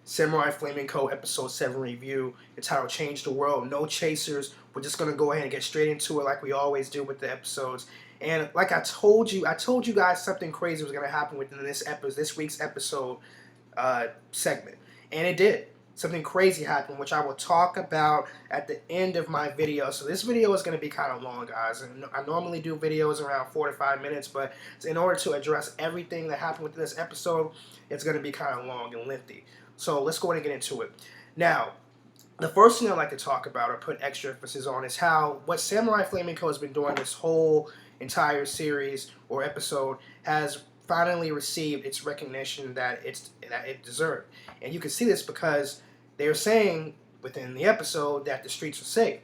Samurai Flamenco Episode 7 review. Entitled Change the World. No chasers. We're just going to go ahead and get straight into it like we always do with the episodes. And like I told you guys something crazy was going to happen within this week's episode segment. And it did. Something crazy happened, which I will talk about at the end of my video. So this video is going to be kind of long, guys. And I normally do videos around 4 to 5 minutes, but in order to address everything that happened within this episode, it's going to be kind of long and lengthy. So let's go ahead and get into it. Now, the first thing I'd like to talk about or put extra emphasis on is what Samurai Flamenco has been doing this whole entire series or episode has finally received its recognition that it deserved. And you can see this because they're saying within the episode that the streets are safe.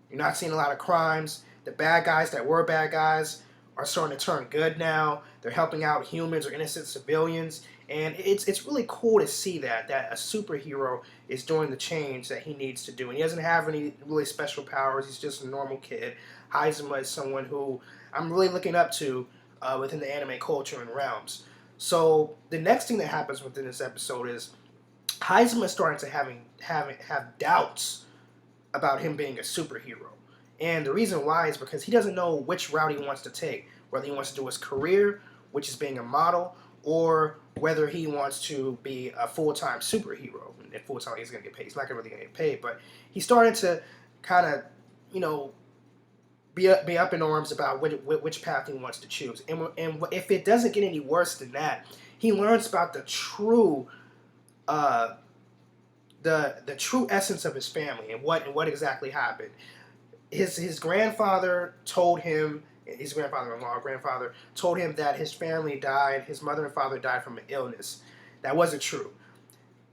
You're not seeing a lot of crimes. The bad guys that were bad guys are starting to turn good now. They're helping out humans or innocent civilians. And it's really cool to see that a superhero is doing the change that he needs to do. And he doesn't have any really special powers. He's just a normal kid. Hazama is someone who I'm really looking up to within the anime culture and realms. So the next thing that happens within this episode is Hazama is starting to have doubts about him being a superhero. And the reason why is because he doesn't know which route he wants to take. Whether he wants to do his career, which is being a model, or whether he wants to be a full-time superhero. And full-time he's going to get paid. He's not really going to get paid, but he's starting to kind of, be up in arms about which path he wants to choose. And if it doesn't get any worse than that, he learns about the true the true essence of his family and what exactly happened. His grandfather told him, his grandfather told him that his family died, his mother and father died from an illness. That wasn't true.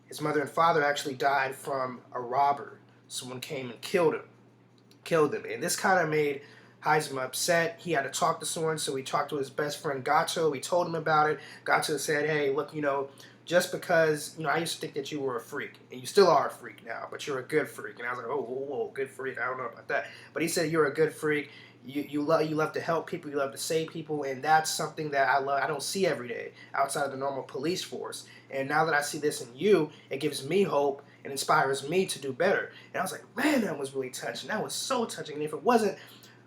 His mother and father actually died from a robber. Someone came and killed him. And this kind of made Hazama upset. He had to talk to someone, so he talked to his best friend Goto. He told him about it. Goto said, hey, look, just because, I used to think that you were a freak, and you still are a freak now, but you're a good freak. And I was like, oh, whoa, good freak, I don't know about that. But he said you're a good freak. You love to help people, you love to save people, and that's something that I don't see every day outside of the normal police force. And now that I see this in you, it gives me hope and inspires me to do better. And I was like, man, that was really touching. That was so touching. And if it wasn't,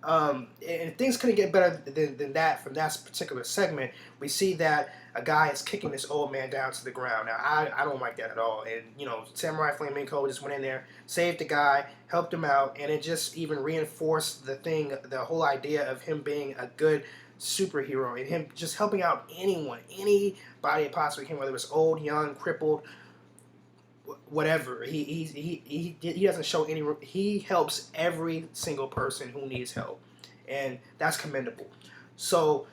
and things couldn't get better than that from that particular segment, we see that a guy is kicking this old man down to the ground. Now, I don't like that at all. And, Samurai Flamenco just went in there, saved the guy, helped him out, and it just even reinforced the whole idea of him being a good superhero and him just helping out anybody it possibly can, whether it was old, young, crippled, whatever. He doesn't show any. He helps every single person who needs help, and that's commendable. So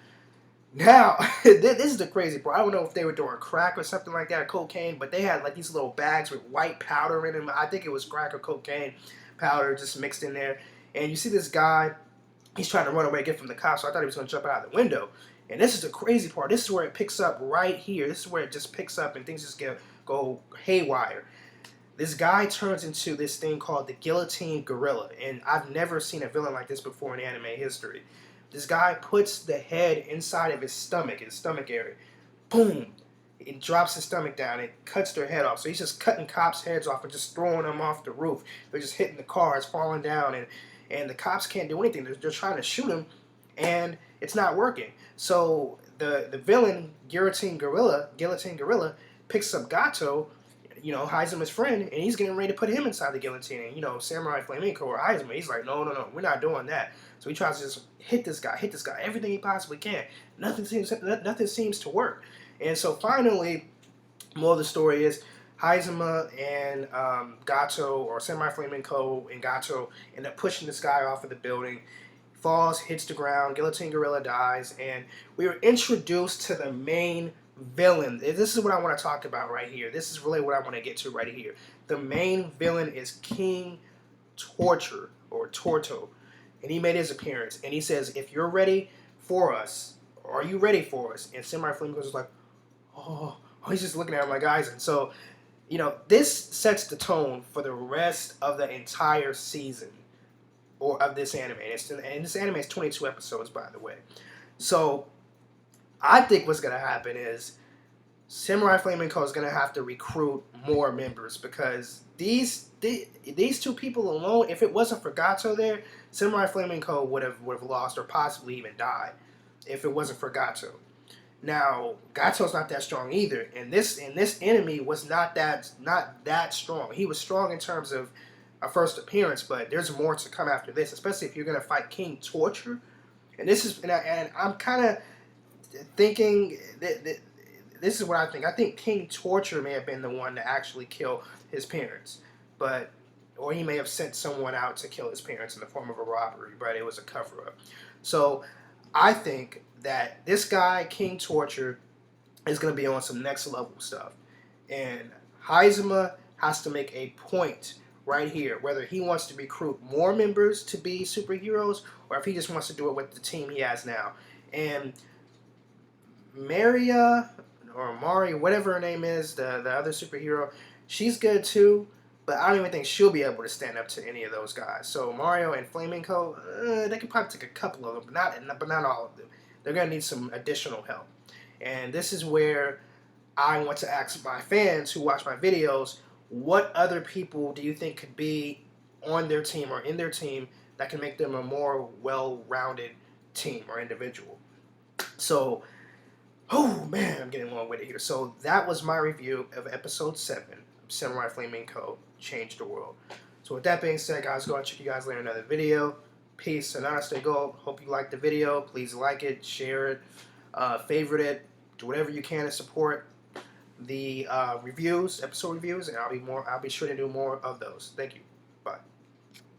now this is the crazy part. I don't know if they were doing crack or something like that, or cocaine, but they had like these little bags with white powder in them. I think it was crack or cocaine powder just mixed in there. And you see this guy, he's trying to run away, get from the cops. So I thought he was going to jump out of the window. And this is the crazy part. This is where it picks up right here. This is where it just picks up and things just go haywire. This guy turns into this thing called the Guillotine Gorilla, and I've never seen a villain like this before in anime history. This guy puts the head inside of his stomach area. Boom! It drops his stomach down. It cuts their head off. So he's just cutting cops' heads off and just throwing them off the roof. They're just hitting the cars, falling down, and the cops can't do anything. They're trying to shoot him, and it's not working. So the villain, Guillotine Gorilla, picks up Goto, Hazama's friend, and he's getting ready to put him inside the guillotine. And, Samurai Flamenco or Hazama, he's like, no, we're not doing that. So he tries to just hit this guy, everything he possibly can. Nothing seems to work. And so finally, more of the story is Hazama and Goto, or Samurai Flamenco and Goto, end up pushing this guy off of the building. Falls, hits the ground, Guillotine Gorilla dies, and we were introduced to the main villain. This is what I want to talk about right here. This is really what I want to get to right here. The main villain is King Torture, or Torto, and he made his appearance, and he says, if you're ready for us, are you ready for us? And Samurai Flamenco is like, oh, he's just looking at him like, guys. And so, this sets the tone for the rest of the entire season or of this anime. And this anime is 22 episodes, by the way. So I think what's going to happen is Samurai Flamenco is gonna have to recruit more members because these two people alone, if it wasn't for Goto there, Samurai Flamenco would have lost or possibly even died if it wasn't for Goto. Now Gato's not that strong either, and this enemy was not that strong. He was strong in terms of a first appearance, but there's more to come after this, especially if you're gonna fight King Torture. And this is and I'm kind of thinking that this is what I think. I think King Torture may have been the one to actually kill his parents, or he may have sent someone out to kill his parents in the form of a robbery, but it was a cover-up. So I think that this guy, King Torture, is going to be on some next level stuff. And Hazama has to make a point right here, whether he wants to recruit more members to be superheroes or if he just wants to do it with the team he has now. And Maria, or Mari, whatever her name is, the other superhero, she's good too, but I don't even think she'll be able to stand up to any of those guys. So Mario and Flamenco, they could probably take a couple of them, but not all of them. They're going to need some additional help. And this is where I want to ask my fans who watch my videos, what other people do you think could be on their team or in their team that can make them a more well-rounded team or individual? So, oh man, I'm getting long-winded here. So that was my review of episode 7 of Samurai Flamenco Change the World. So with that being said, guys, go and check you guys later in another video. Peace and honestly, go. Hope you liked the video. Please like it, share it, favorite it, do whatever you can to support the episode reviews, and I'll be sure to do more of those. Thank you.